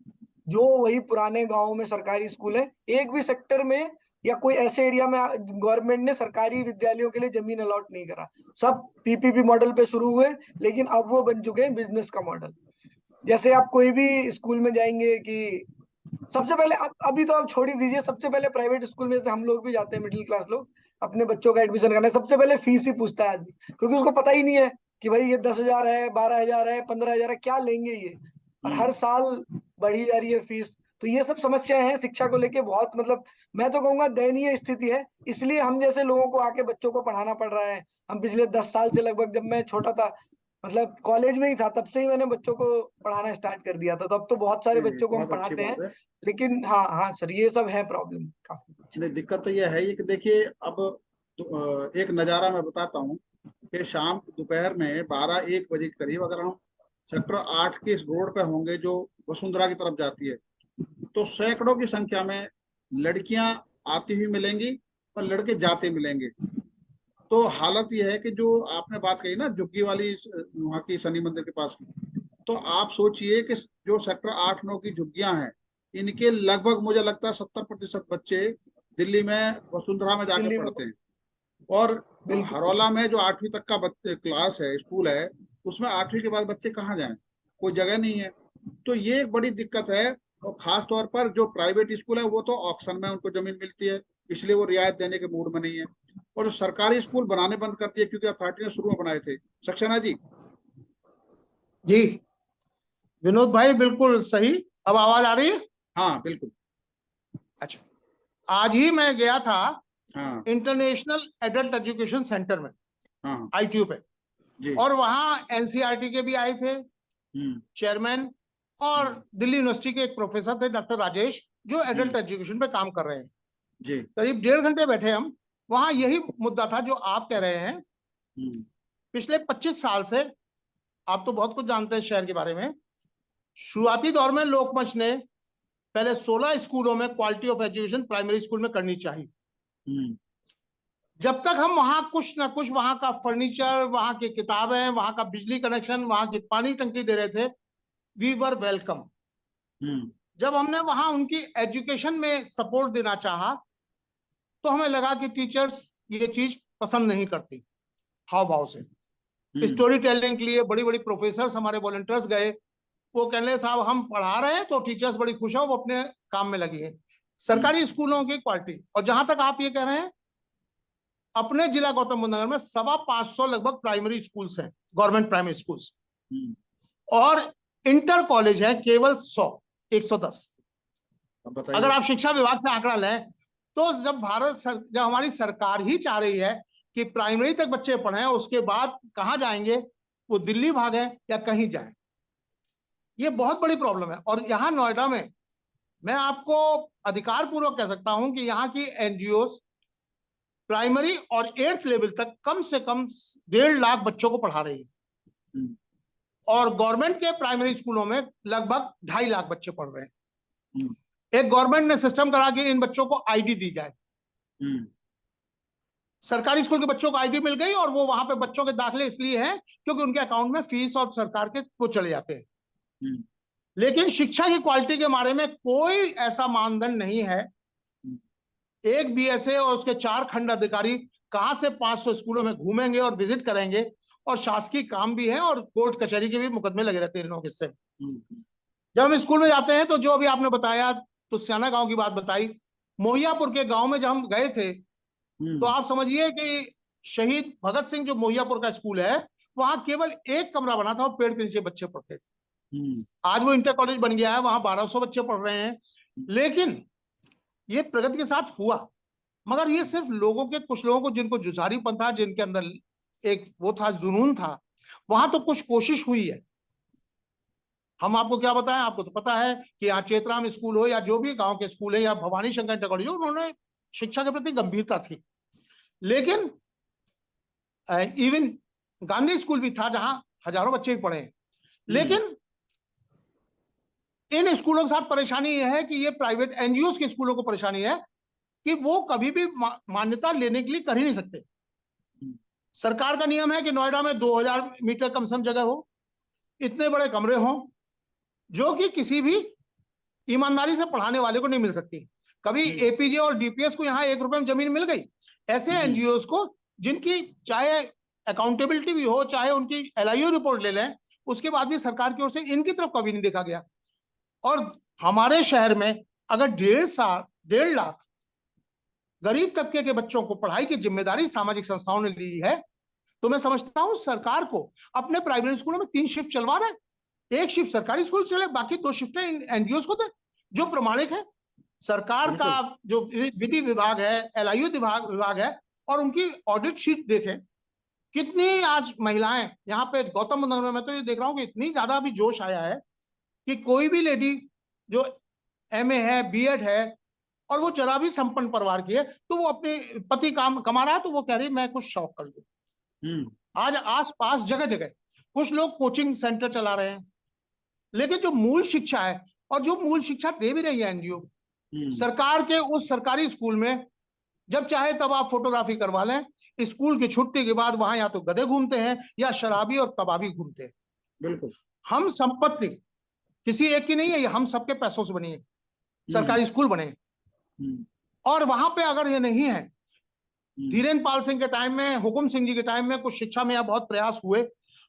Speaker 4: जो वही पुराने गांवों में सरकारी स्कूल है, एक भी सेक्टर में या कोई ऐसे एरिया में गवर्नमेंट ने सरकारी विद्यालयों के लिए जमीन अलॉट नहीं करा, सब पीपीपी मॉडल पे शुरू हुए, लेकिन अब वो बन चुके हैं बिजनेस का मॉडल। जैसे आप कोई भी स्कूल में जाएंगे कि सबसे पहले अभी तो आप छोड़ ही दीजिए, सबसे पहले प्राइवेट स्कूल में, जैसे हम लोग भी जाते हैं मिडिल क्लास लोग अपने बच्चों का एडमिशन करना, सबसे पहले फीस ही पूछता है आदमी, क्योंकि उसको पता ही नहीं है कि भाई ये 10,000 है, 12,000 है, 15,000 है, क्या लेंगे ये, और हर साल बढ़ी जा रही है फीस। तो ये सब समस्याएं हैं शिक्षा को लेके, बहुत मतलब मैं तो कहूंगा दयनीय स्थिति है, इसलिए हम जैसे लोगों को आके बच्चों को पढ़ाना पड़ रहा है। हम पिछले 10 साल से लगभग, जब मैं छोटा था, मतलब कॉलेज में ही था, तब से ही मैंने बच्चों को पढ़ाना स्टार्ट कर दिया था, तो अब तो बहुत सारे
Speaker 1: नहीं,
Speaker 4: बच्चों को हम
Speaker 1: बहुत अच्छी
Speaker 4: पढ़ाते हैं।
Speaker 1: बात है।
Speaker 4: लेकिन हाँ हाँ सर, ये सब है प्रॉब्लम काफी कुछ।
Speaker 1: नहीं, दिक्कत तो यह है ही कि देखिए अब एक नज़ारा मैं बताता हूँ कि शाम दोपहर में 12-1 बजे के करीब अगर हम सेक्टर 8 के इस रोड पे होंगे जो वसुंधरा की तरफ जाती है, तो सैकड़ों की संख्या में लड़कियां आती हुई मिलेंगी और लड़के जाते मिलेंगे। तो हालत यह है कि जो आपने बात कही ना झुग्गी वाली, वहाँ की शनि मंदिर के पास की, तो आप सोचिए कि जो सेक्टर 8-9 की झुग्गियां हैं, इनके लगभग मुझे लगता है 70% बच्चे दिल्ली में वसुंधरा में जाके
Speaker 4: दिल्ली में
Speaker 1: पढ़ते हैं। और
Speaker 4: बिल्कुल सर।
Speaker 1: हरौला में जो 8वीं तक का बच्चे क्लास है, स्कूल है, उसमें 8वीं के बाद बच्चे कहाँ जाएं, कोई जगह नहीं है। तो ये एक बड़ी दिक्कत है। और खास तौर पर जो प्राइवेट स्कूल है वो तो ऑक्शन में उनको जमीन मिलती है, इसलिए वो रियायत देने के मूड में नहीं है। और जो सरकारी स्कूल बनाने बंद करती है, क्योंकि अथॉरिटी ने शुरू में बनाए थे। सक्सेना जी।
Speaker 3: जी विनोद भाई बिल्कुल सही। अब आवाज आ रही है?
Speaker 1: हाँ बिल्कुल।
Speaker 3: अच्छा, आज ही मैं गया था
Speaker 1: हाँ
Speaker 3: इंटरनेशनल एडल्ट एजुकेशन सेंटर में,
Speaker 1: हाँ
Speaker 3: ITU पे,
Speaker 1: जी।
Speaker 3: और वहां NCERT के भी आए थे
Speaker 1: हम्म
Speaker 3: चेयरमैन, और दिल्ली यूनिवर्सिटी के एक प्रोफेसर थे डॉक्टर राजेश, जो एडल्ट एजुकेशन पे काम कर रहे हैं।
Speaker 1: जी।
Speaker 3: करीब 1.5 घंटे बैठे हम वहां। यही मुद्दा था जो आप कह रहे हैं।
Speaker 1: हम्म
Speaker 3: पिछले 25 साल से, आप तो बहुत कुछ जानते हैं शहर के बारे में, शुरुआती दौर में लोकमंच ने पहले 16 स्कूलों में quality of education primary school में करनी चाहिए।
Speaker 1: हम्म
Speaker 3: जब तक हम वहां कुछ ना कुछ, वहां का फर्नीचर, वहां की किताबें, वहां का बिजली कनेक्शन, वहां की पानी टंकी दे रहे थे, वी वर वेलकम।
Speaker 1: हम्म
Speaker 3: जब हमने वहां उनकी एजुकेशन में सपोर्ट देना चाहा, तो हमें लगा कि टीचर्स ये चीज पसंद नहीं करती। हाव भाव से स्टोरी टेलिंग के लिए बड़ी बड़ी प्रोफेसर, हमारे वॉलंटियर्स गए, वो कहने लगे साहब हम पढ़ा रहे हैं तो टीचर्स बड़ी खुश है, वो अपने काम में लगी है। सरकारी स्कूलों की क्वालिटी, और जहां तक आप ये कह रहे हैं, अपने जिला गौतम बुद्ध नगर में 525 लगभग प्राइमरी स्कूल्स हैं, गवर्नमेंट प्राइमरी स्कूल्स, और इंटर कॉलेज है केवल 110।
Speaker 1: अब
Speaker 3: अगर
Speaker 1: बताइए।
Speaker 3: आप शिक्षा विभाग से आंकड़ा लें, तो जब हमारी सरकार ही चाह रही है कि प्राइमरी तक बच्चे पढ़ें, उसके बाद कहां जाएंगे, वो दिल्ली भागें या कहीं जाएं, ये बहुत बड़ी प्रॉब्लम है। और यहाँ नोएडा में मैं आपको अधिकार पूर्वक कह सकता हूं कि यहाँ की NGOs प्राइमरी और 8th लेवल तक कम से कम 1.5 लाख बच्चों को पढ़ा रही है, और गवर्नमेंट के प्राइमरी स्कूलों में लगभग 2.5 लाख बच्चे पढ़ रहे हैं। एक गवर्नमेंट ने सिस्टम करा कि इन बच्चों को ID दी जाए। सरकारी स्कूल के बच्चों को ID मिल गई, और वो वहां पे बच्चों के दाखिले इसलिए हैं क्योंकि उनके अकाउंट में फीस और सरकार के वो चले जाते हैं। लेकिन शिक्षा की क्वालिटी के बारे में कोई ऐसा मानदंड नहीं है। एक BSA और उसके 4 खंड अधिकारी कहां से 500 स्कूलों में घूमेंगे और विजिट करेंगे, और शासकीय काम भी है, और कोर्ट कचहरी के भी मुकदमे लगे रहते हैं इन लोगों से। जब हम स्कूल में जाते हैं, तो जो अभी आपने बताया, तो सियाना गांव की बात बताई, मोहियापुर के गांव में जब हम गए थे, तो आप समझिए कि शहीद भगत सिंह जो मोहियापुर का स्कूल है, वहां केवल एक कमरा बना था और पेड़ के नीचे बच्चे पढ़ते थे। आज वो इंटर कॉलेज बन गया है, वहां 1200 बच्चे पढ़ रहे हैं। लेकिन ये प्रगति के साथ हुआ, मगर ये सिर्फ लोगों के, कुछ लोगों को जिनको जुझारीपन था, जिनके अंदर एक वो था, जुनून था, वहां तो कुछ कोशिश हुई है। हम आपको क्या बताएं, आपको तो पता है कि यहाँ चेतराम स्कूल हो या जो भी गांव के स्कूल है, या भवानी शंकर इंटर कॉलेज हो, उन्होंने शिक्षा के प्रति गंभीरता थी। लेकिन इवन गांधी स्कूल भी था जहां हजारों बच्चे भी पढ़े हैं। लेकिन इन स्कूलों के साथ परेशानी यह है कि ये प्राइवेट एनजीओ के स्कूलों को परेशानी है कि वो कभी भी मान्यता लेने के लिए कर ही नहीं सकते। सरकार का नियम है कि नोएडा में 2000 मीटर कम से कम जगह हो, इतने बड़े कमरे हों, जो कि किसी भी ईमानदारी से पढ़ाने वाले को नहीं मिल सकती। कभी एपीजे और डीपीएस को यहाँ 1 रुपए में जमीन मिल गई, ऐसे एनजीओ को जिनकी चाहे अकाउंटेबिलिटी भी हो, चाहे उनकी एलआईओ रिपोर्ट ले लें, उसके बाद भी सरकार की ओर से इनकी तरफ कभी नहीं देखा गया। और हमारे शहर में अगर 1.5 लाख गरीब तबके के बच्चों को पढ़ाई की जिम्मेदारी सामाजिक संस्थाओं ने ली है, तो मैं समझता हूं सरकार को अपने प्राइवेट स्कूलों में 3 शिफ्ट चलवा रहे। 1 शिफ्ट सरकारी स्कूल चले, बाकी 2 शिफ्टें एनजीओ को दे जो प्रमाणिक है। सरकार का जो विधि विभाग है, एलआईयू विभाग है, और उनकी ऑडिट शीट देखें, कितनी आज महिलाएं यहाँ पे गौतम बुद्ध नगर में, मैं तो ये देख रहा हूँ कि इतनी ज्यादा अभी जोश आया है कि कोई भी लेडी जो एमए है, बीएड है, और वो जरा भी संपन्न परिवार की है, तो वो अपने पति काम कमा रहा है, तो वो कह रही मैं कुछ शौक कर लूं। आज आस-पास जगह जगह कुछ लोग कोचिंग सेंटर चला रहे हैं, लेकिन जो मूल शिक्षा है, और जो मूल शिक्षा दे भी रही है एनजीओ, सरकार के उस सरकारी स्कूल में जब चाहे तब आप फोटोग्राफी करवा लें, स्कूल की छुट्टी के बाद वहां या तो गधे घूमते हैं या शराबी और कबाबी घूमते हैं।
Speaker 1: बिल्कुल।
Speaker 3: हम संपत्ति किसी एक की नहीं है, ये हम सबके पैसों से बनी है, सरकारी स्कूल बने। और वहां पे अगर ये नहीं है, धीरेन्द्र पाल सिंह के टाइम में, हुकुम सिंह जी के टाइम में कुछ शिक्षा में यहाँ बहुत प्रयास हुए,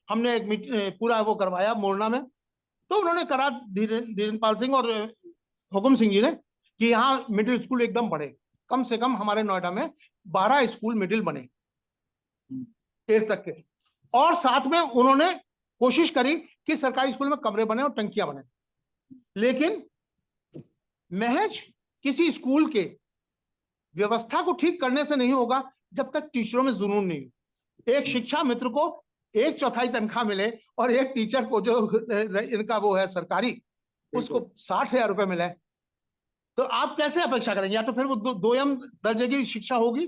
Speaker 3: हमने एक पूरा वो करवाया मोरना में, तो उन्होंने करा धीरेन्द्र पाल सिंह और हुकुम सिंह जी ने कि यहाँ मिडिल स्कूल एकदम बने। कम से कम हमारे नोएडा में 12 स्कूल मिडिल बने 8 तक के, और साथ में उन्होंने कोशिश करी कि सरकारी स्कूल में कमरे बने और टंकियां बने। लेकिन महज किसी स्कूल के व्यवस्था को ठीक करने से नहीं होगा जब तक टीचरों में जुनून नहीं हो। एक शिक्षा मित्र को 1/4 तनख्वाह मिले और एक टीचर को जो इनका वो है सरकारी, उसको 60,000 रुपए मिले, तो आप कैसे अपेक्षा करेंगे? या तो फिर वो 2M दर्जे की शिक्षा होगी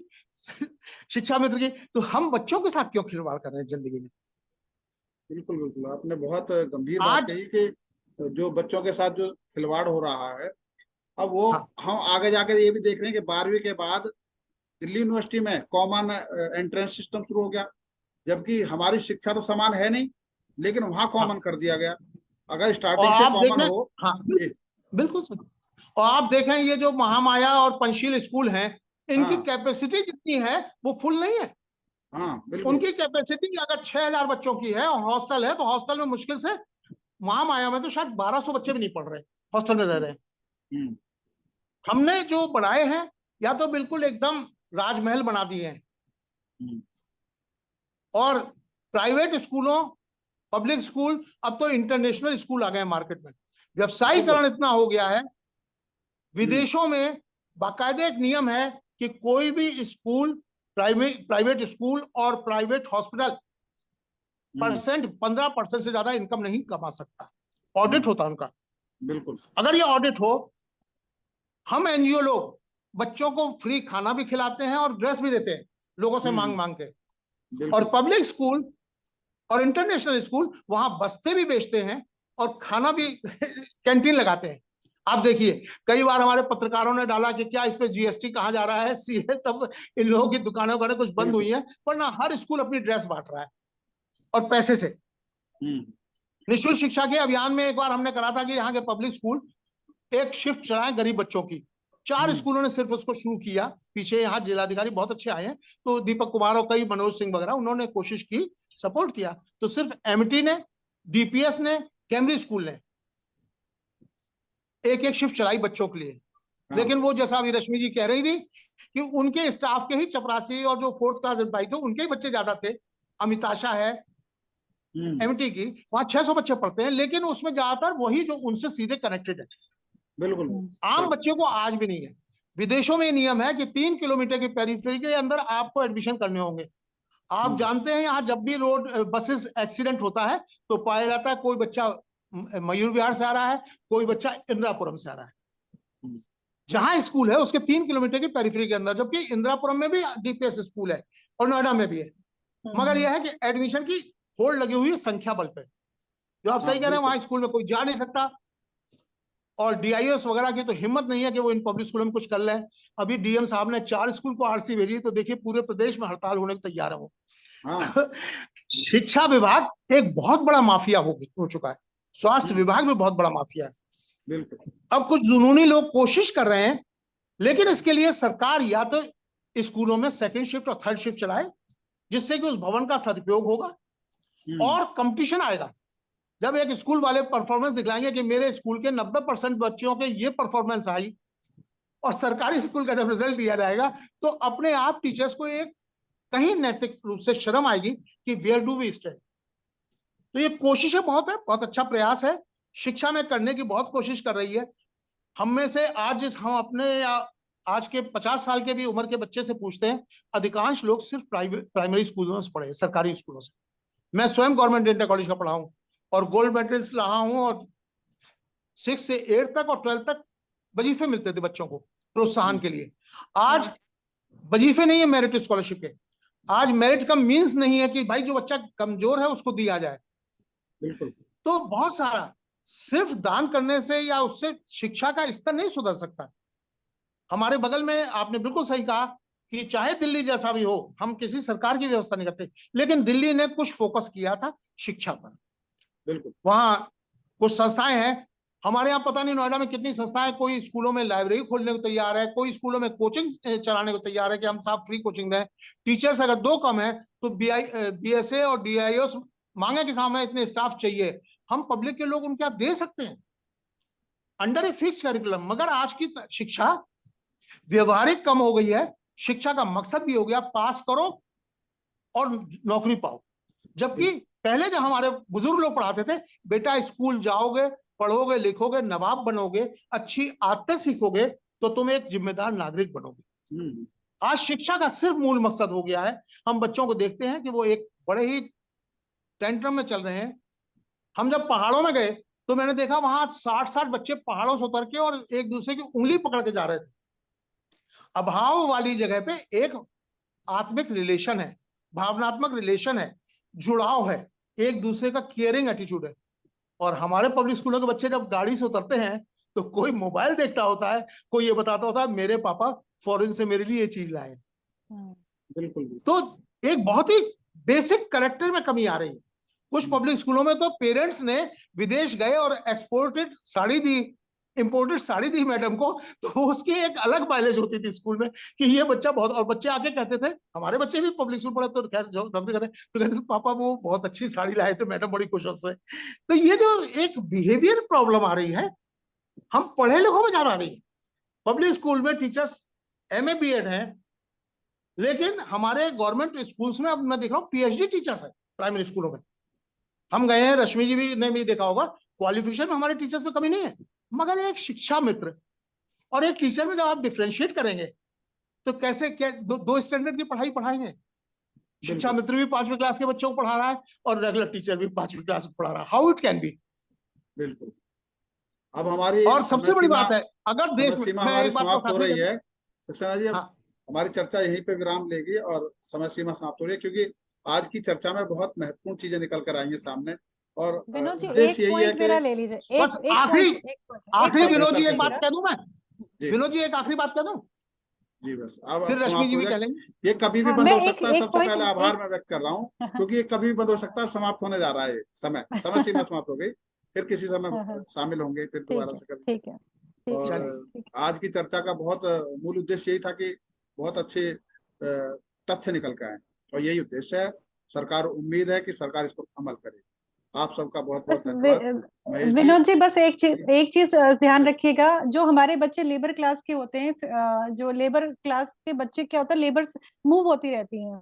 Speaker 3: शिक्षा मित्र की, तो हम बच्चों के साथ क्यों खिलवाड़ कर रहे हैं जिंदगी में?
Speaker 1: बिल्कुल बिल्कुल, आपने बहुत गंभीर बात कही कि जो बच्चों के साथ जो खिलवाड़ हो रहा है, अब वो हम आगे जाके ये भी देख रहे हैं कि 12वीं के बाद दिल्ली यूनिवर्सिटी में कॉमन एंट्रेंस सिस्टम शुरू हो गया, जबकि हमारी शिक्षा तो समान है नहीं, लेकिन वहां कॉमन कर दिया गया। अगर स्टार्टिंग से कॉमन हो।
Speaker 3: बिल्कुल सर। और आप देखें ये जो महामाया और पंचशील स्कूल हैं, इनकी कैपेसिटी जितनी है वो फुल नहीं है। उनकी कैपेसिटी अगर 6000 बच्चों की है और हॉस्टल है, तो हॉस्टल में मुश्किल से, महामाया में तो शायद 1200 बच्चे भी नहीं पढ़ रहे, हॉस्टल में रह रहे हैं। हमने जो बढ़ाए हैं या तो बिल्कुल एकदम राजमहल बना दिए हैं, और प्राइवेट स्कूलों, पब्लिक स्कूल, अब तो इंटरनेशनल स्कूल आ गए हैं मार्केट में। व्यवसायीकरण इतना हो गया है, विदेशों में बाकायदे एक नियम है कि कोई भी स्कूल, प्राइवेट स्कूल और प्राइवेट हॉस्पिटल 15% से ज्यादा इनकम नहीं कमा सकता। ऑडिट होता है उनका। बिल्कुल। अगर ये ऑडिट हो, हम एनजीओ लोग बच्चों को फ्री खाना भी खिलाते हैं और ड्रेस भी देते हैं लोगों से मांग मांग के। और पब्लिक स्कूल और इंटरनेशनल स्कूल वहां बस्ते भी बेचते हैं और खाना भी कैंटीन लगाते हैं। आप देखिए, कई बार हमारे पत्रकारों ने डाला कि क्या इस पे जीएसटी कहा जा रहा है, सीए, तब इन लोगों की दुकानें वगैरह कुछ बंद हुई है, पर ना हर स्कूल अपनी ड्रेस बांट रहा है और पैसे से। निःशुल्क शिक्षा के अभियान में एक बार हमने करा था कि यहाँ के पब्लिक स्कूल एक शिफ्ट चलाए गरीब बच्चों की। 4 स्कूलों ने सिर्फ उसको शुरू किया। पीछे यहाँ जिलाधिकारी बहुत अच्छे आए हैं, तो दीपक कुमार और कई मनोज सिंह वगैरह, उन्होंने कोशिश की, सपोर्ट किया। तो सिर्फ एमटी ने, डीपीएस ने, कैम्ब्रिज स्कूल ने एक शिफ्ट चलाई बच्चों के लिए। लेकिन वो जैसा अभी रश्मि जी कह रही थी कि उनके स्टाफ के ही चपरासी और जो 4th क्लास एम्प्लॉय थे उनके ही बच्चे ज्यादा थे। अमिताशा है एमटी की, वहां 600 बच्चे पढ़ते हैं, लेकिन उसमें ज्यादातर वही जो उनसे सीधे कनेक्टेड है। बिल्कुल। आम बच्चे को आज भी नहीं है। विदेशों में नियम है कि 3 किलोमीटर की पेरिफेरी के अंदर आपको एडमिशन करने होंगे। आप जानते हैं यहाँ जब भी रोड बसेस एक्सीडेंट होता है तो पाया जाता है कोई बच्चा मयूर विहार से आ रहा है, कोई बच्चा इंदिरापुरम से आ रहा है। जहां स्कूल है उसके 3 किलोमीटर की पेरिफेरी के अंदर, जबकि इंदिरापुरम में भी डीपीएस स्कूल है और नोएडा में भी है। मगर यह है कि एडमिशन की होल्ड लगी हुई है संख्या बल पे। जो आप सही कह रहे हैं, वहां स्कूल में कोई जा नहीं सकता, और डीआईएस वगैरह की तो हिम्मत नहीं है कि वो इन पब्लिक स्कूलों में कुछ कर लें। अभी डीएम साहब ने 4 स्कूल को आरसी भेजी, तो देखिए पूरे प्रदेश में हड़ताल होने को तैयार है वो। शिक्षा विभाग एक बहुत बड़ा माफिया हो चुका है, स्वास्थ्य विभाग भी बहुत बड़ा माफिया है।
Speaker 1: बिल्कुल।
Speaker 3: अब कुछ जुनूनी लोग कोशिश कर रहे हैं, लेकिन इसके लिए सरकार या तो स्कूलों में सेकंड शिफ्ट और थर्ड शिफ्ट चलाए, जिससे कि उस भवन का सदुपयोग होगा और कंपटीशन आएगा। जब एक स्कूल वाले परफॉर्मेंस दिखलाएंगे कि मेरे स्कूल के 90% बच्चों के ये परफॉर्मेंस आई, और सरकारी स्कूल का जब रिजल्ट दिया जाएगा, तो अपने आप टीचर्स को एक कहीं नैतिक रूप से शर्म आएगी कि वेयर डू वी स्टैंड। तो ये कोशिशें बहुत है, बहुत अच्छा प्रयास है, शिक्षा में करने की बहुत कोशिश कर रही है। हम में से आज हम अपने या आज के 50 साल के भी उम्र के बच्चे से पूछते हैं, अधिकांश लोग सिर्फ प्राइमरी स्कूलों से पढ़े, सरकारी स्कूलों से। मैं स्वयं गवर्नमेंट इंटर कॉलेज का पढ़ा हूं और गोल्ड मेडल्स रहा हूं, और 6 से 8 तक और 12 तक वजीफे मिलते थे बच्चों को प्रोत्साहन के लिए। आज वजीफे नहीं है मेरिट स्कॉलरशिप के, आज मेरिट का मींस नहीं है कि भाई जो बच्चा कमजोर है उसको दिया जाए।
Speaker 1: बिल्कुल।
Speaker 3: तो बहुत सारा सिर्फ दान करने से या उससे शिक्षा का स्तर नहीं सुधर सकता। हमारे बगल में आपने बिल्कुल सही कहा कि चाहे दिल्ली जैसा भी हो, हम किसी सरकार की व्यवस्था नहीं करते, लेकिन दिल्ली ने कुछ फोकस किया था शिक्षा पर।
Speaker 1: बिल्कुल।
Speaker 3: वहां कुछ संस्थाएं हैं, हमारे यहाँ पता नहीं नोएडा में कितनी संस्थाएं, कोई स्कूलों में लाइब्रेरी खोलने को तैयार है, कोई स्कूलों में कोचिंग चलाने को तैयार है कि हम साहब फ्री कोचिंग दें। टीचर्स अगर 2 कम है तो बीएसए और डीआईओ मांगे कि साहब हमें इतने स्टाफ चाहिए, हम पब्लिक के लोग उनके यहाँ दे सकते हैं अंडर ए फिक्स करिकुलम। मगर आज की शिक्षा व्यवहारिक कम हो गई है, शिक्षा का मकसद भी हो गया पास करो और नौकरी पाओ। जबकि पहले जब हमारे बुजुर्ग लोग पढ़ाते थे, बेटा स्कूल जाओगे, पढ़ोगे, लिखोगे, नवाब बनोगे, अच्छी आदतें सीखोगे, तो तुम एक जिम्मेदार नागरिक बनोगे। आज शिक्षा का सिर्फ मूल मकसद हो गया है, हम बच्चों को देखते हैं कि वो एक बड़े ही टेंट्रम में चल रहे हैं। हम जब पहाड़ों में गए तो मैंने देखा वहां 60-60 बच्चे पहाड़ों से उतर के और एक दूसरे की उंगली पकड़ के जा रहे थे। अभाव वाली जगह पे एक आत्मिक रिलेशन है, भावनात्मक रिलेशन है, जुड़ाव है, एक दूसरे का केयरिंग एटीट्यूड है। और हमारे पब्लिक स्कूलों के बच्चे जब गाड़ी से उतरते हैं तो कोई मोबाइल देखता होता है, कोई ये बताता होता है मेरे पापा फॉरेन से मेरे लिए ये चीज लाए।
Speaker 1: बिल्कुल।
Speaker 3: तो एक बहुत ही बेसिक कैरेक्टर में कमी आ रही है। कुछ पब्लिक स्कूलों में तो पेरेंट्स ने विदेश गए और एक्सपोर्टेड साड़ी दी, इंपोर्टेड साड़ी दी मैडम को, तो उसकी एक अलग माइलेज होती थी स्कूल में कि ये बच्चा बहुत। और बच्चे आके कहते थे, हमारे बच्चे भी पब्लिक स्कूल पढ़े तो खैर जो नौकरी करे, तो कहते थे पापा वो बहुत अच्छी साड़ी लाए थे, मैडम बड़ी खुश उससे। तो ये जो एक बिहेवियर प्रॉब्लम आ रही है, हम पढ़े लिखों में ज्यादा आ रही है। पब्लिक स्कूल में टीचर्स MA BEd है, लेकिन हमारे गवर्नमेंट स्कूल्स में अब मैं देख रहा हूँ PhD टीचर्स है प्राइमरी स्कूलों में। हम गए हैं, रश्मि जी भी ने भी देखा होगा, क्वालिफिकेशन में हमारे टीचर्स में कमी नहीं है, मगर एक शिक्षा मित्र और एक टीचर में जब आप डिफरेंशिएट करेंगे तो कैसे क्या दो स्टैंडर्ड की पढ़ाई पढ़ाएंगे। शिक्षा मित्र भी 5वीं क्लास के बच्चों को पढ़ा रहा है और रेगुलर टीचर भी 5वीं क्लास को पढ़ा रहा है। How it can be.
Speaker 1: बिल्कुल। अब हमारी
Speaker 3: और सबसे बड़ी बात है, अगर देश में
Speaker 1: मैं एक बात समाप्त हो रही है सक्सेना जी,
Speaker 3: हाँ।
Speaker 1: हमारी चर्चा यहीं पे विराम लेगी और समय सीमा समाप्त हो रही है, क्योंकि आज की चर्चा में बहुत महत्वपूर्ण चीजें निकल कर आएंगे सामने। और उद्देश्य यही है कि
Speaker 2: ले लीजिए,
Speaker 3: बस आखिरी विनोद जी एक बात
Speaker 2: मेरा
Speaker 3: कह दूं मैं, विनोद जी एक आखिरी बात कह दूं
Speaker 1: जी, बस अब
Speaker 3: फिर रश्मि जी भी कह लेंगे।
Speaker 1: ये कभी भी बंद हो सकता है। सबसे पहले आभार मैं व्यक्त कर रहा हूँ, क्योंकि ये कभी भी बंद हो सकता है। समाप्त होने जा रहा है, समय सीमा समाप्त हो गई, फिर किसी समय शामिल होंगे फिर दोबारा से कभी।
Speaker 2: ठीक है।
Speaker 1: और आज की चर्चा का बहुत मूल उद्देश्य यही था कि बहुत अच्छे तथ्य निकल के आए, और यही उद्देश्य है। सरकार, उम्मीद है कि सरकार इस पर अमल करे। आप सबका बहुत बहुत धन्यवाद।
Speaker 2: विनोद जी, बस एक चीज ध्यान रखिएगा, जो हमारे बच्चे लेबर क्लास के होते हैं, जो लेबर क्लास के बच्चे क्या होता है, लेबर मूव होती रहती हैं,